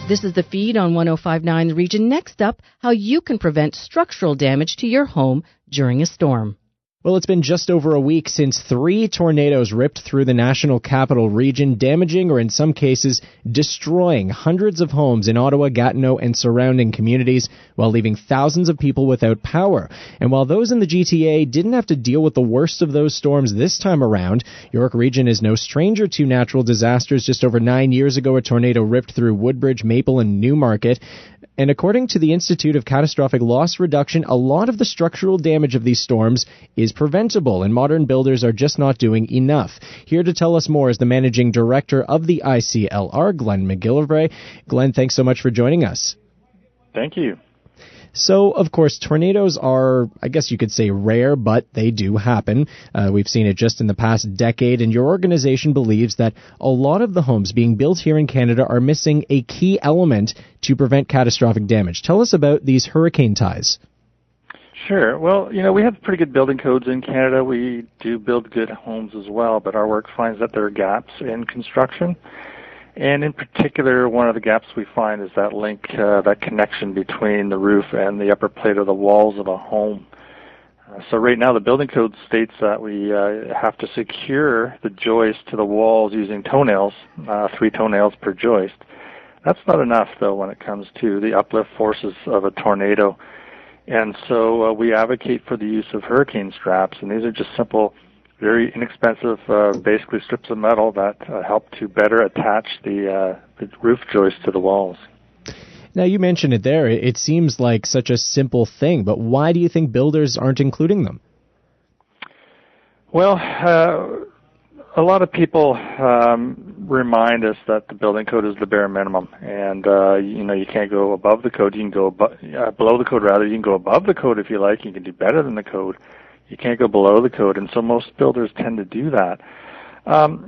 This is the feed on 105.9 The Region. Next up, how you can prevent structural damage to your home during a storm. Well, it's been just over a week since 3 tornadoes ripped through the National Capital Region, damaging or in some cases destroying hundreds of homes in Ottawa, Gatineau, and surrounding communities, while leaving thousands of people without power. And while those in the GTA didn't have to deal with the worst of those storms this time around, York Region is no stranger to natural disasters. Just over 9 years ago, a tornado ripped through Woodbridge, Maple, and Newmarket. And according to the Institute of Catastrophic Loss Reduction, a lot of the structural damage of these storms is preventable, and modern builders are just not doing enough. Here to tell us more is the managing director of the ICLR, Glenn McGillivray. Glenn, thanks so much for joining us. Thank you. So, of course, tornadoes are, I guess you could say, rare, but they do happen. We've seen it just in the past decade, and your organization believes that a lot of the homes being built here in Canada are missing a key element to prevent catastrophic damage. Tell us about these hurricane ties. Sure. Well, we have pretty good building codes in Canada. We do build good homes as well, but our work finds that there are gaps in construction. And in particular, one of the gaps we find is that link, that connection between the roof and the upper plate of the walls of a home. So right now, the building code states that we have to secure the joist to the walls using toenails, 3 toenails per joist. That's not enough, though, when it comes to the uplift forces of a tornado. And so we advocate for the use of hurricane straps, and these are just simple, very inexpensive, basically strips of metal that help to better attach the roof joist to the walls. Now, you mentioned it there. It seems like such a simple thing, but why do you think builders aren't including them? Well, a lot of people remind us that the building code is the bare minimum, and you can't go above the code. You can go below the code, rather. You can go above the code if you like. You can do better than the code. You can't go below the code, and so most builders tend to do that.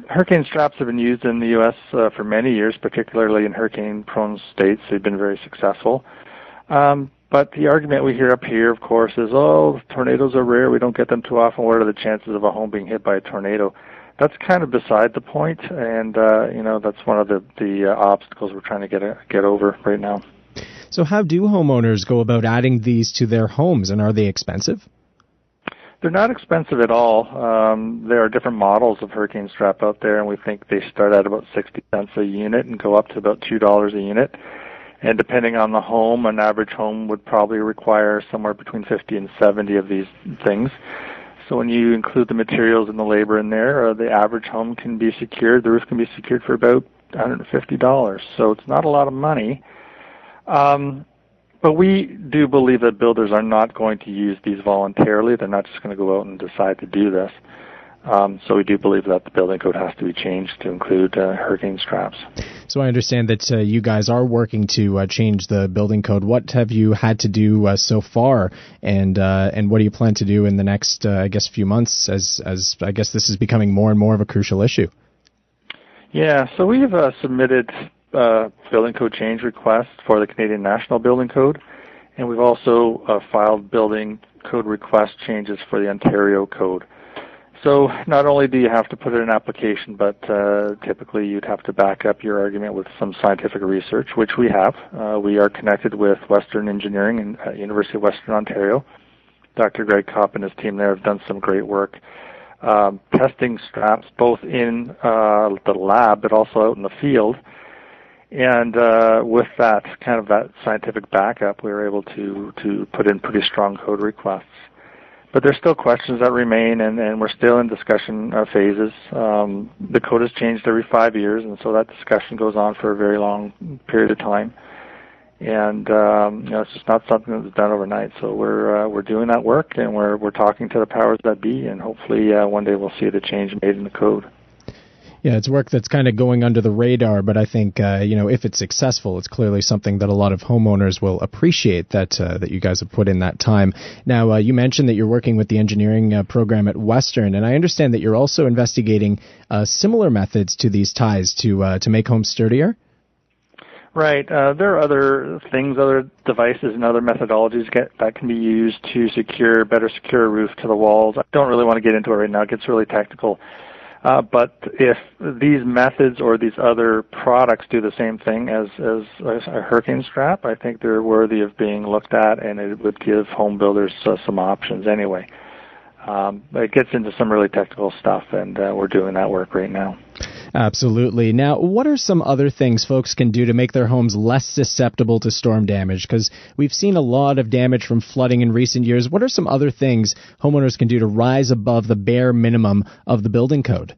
Hurricane straps have been used in the U.S. For many years, particularly in hurricane-prone states. They've been very successful. But the argument we hear up here, of course, is, tornadoes are rare. We don't get them too often. What are the chances of a home being hit by a tornado? That's kind of beside the point, and that's one of the obstacles we're trying to get over right now. So how do homeowners go about adding these to their homes, and are they expensive? They're not expensive at all. There are different models of hurricane strap out there, and we think they start at about 60 cents a unit and go up to about $2 a unit. And depending on the home, an average home would probably require somewhere between 50 and 70 of these things. So when you include the materials and the labor in there, the average home can be secured, the roof can be secured for about $150. So it's not a lot of money. But we do believe that builders are not going to use these voluntarily. They're not just going to go out and decide to do this. So we do believe that the building code has to be changed to include hurricane straps. So I understand that you guys are working to change the building code. What have you had to do so far, and what do you plan to do in the next, few months, as I guess this is becoming more and more of a crucial issue? Yeah, so we have submitted building code change requests for the Canadian National Building Code, and we've also filed building code request changes for the Ontario Code. So not only do you have to put in an application, but typically you'd have to back up your argument with some scientific research, which we have. We are connected with Western Engineering and University of Western Ontario. Dr. Greg Kopp and his team there have done some great work testing straps both in the lab but also out in the field. And with that scientific backup, we were able to put in pretty strong code requests. But there's still questions that remain, and we're still in discussion phases. The code has changed every 5 years, and so that discussion goes on for a very long period of time. And it's just not something that was done overnight. So we're doing that work, and we're talking to the powers that be, and hopefully one day we'll see the change made in the code. Yeah, it's work that's kind of going under the radar, but I think, if it's successful, it's clearly something that a lot of homeowners will appreciate that you guys have put in that time. Now, you mentioned that you're working with the engineering program at Western, and I understand that you're also investigating similar methods to these ties to make homes sturdier? Right. There are other things, other devices and other methodologies that can be used to better secure a roof to the walls. I don't really want to get into it right now. It gets really technical. But if these methods or these other products do the same thing as a hurricane strap, I think they're worthy of being looked at, and it would give home builders some options anyway. It gets into some really technical stuff, and we're doing that work right now. Absolutely. Now, what are some other things folks can do to make their homes less susceptible to storm damage? Because we've seen a lot of damage from flooding in recent years. What are some other things homeowners can do to rise above the bare minimum of the building code?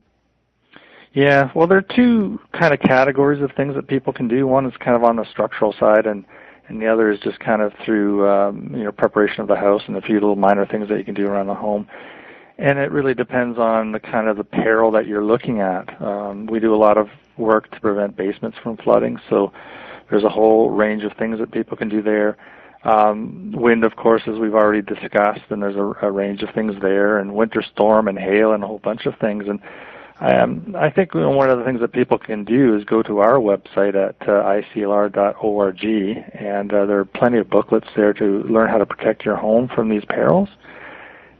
Yeah, well, there are two kind of categories of things that people can do. One is kind of on the structural side, and the other is just kind of through preparation of the house and a few little minor things that you can do around the home. And it really depends on the kind of the peril that you're looking at. We do a lot of work to prevent basements from flooding, so there's a whole range of things that people can do there. Wind, of course, as we've already discussed, and there's a range of things there, and winter storm and hail and a whole bunch of things. And I think one of the things that people can do is go to our website at ICLR.org, and there are plenty of booklets there to learn how to protect your home from these perils.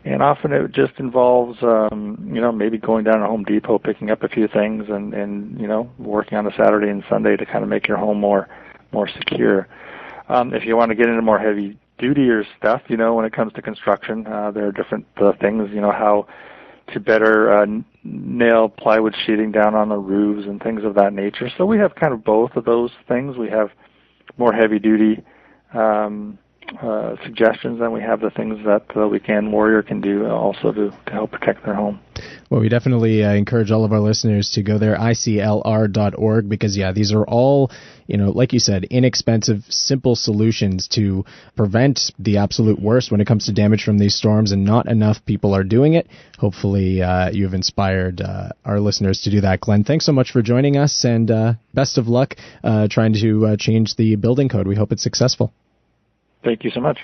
And often it just involves, maybe going down to Home Depot, picking up a few things, and working on a Saturday and Sunday to kind of make your home more secure. If you want to get into more heavy-duty stuff, when it comes to construction, there are different things, how to better nail plywood sheeting down on the roofs and things of that nature. So we have kind of both of those things. We have more heavy-duty suggestions, and we have the things that the weekend warrior can do also to help protect their home. Well, we definitely encourage all of our listeners to go there, ICLR.org, because, these are all, like you said, inexpensive, simple solutions to prevent the absolute worst when it comes to damage from these storms, and not enough people are doing it. Hopefully you've inspired our listeners to do that. Glenn, thanks so much for joining us, and best of luck trying to change the building code. We hope it's successful. Thank you so much.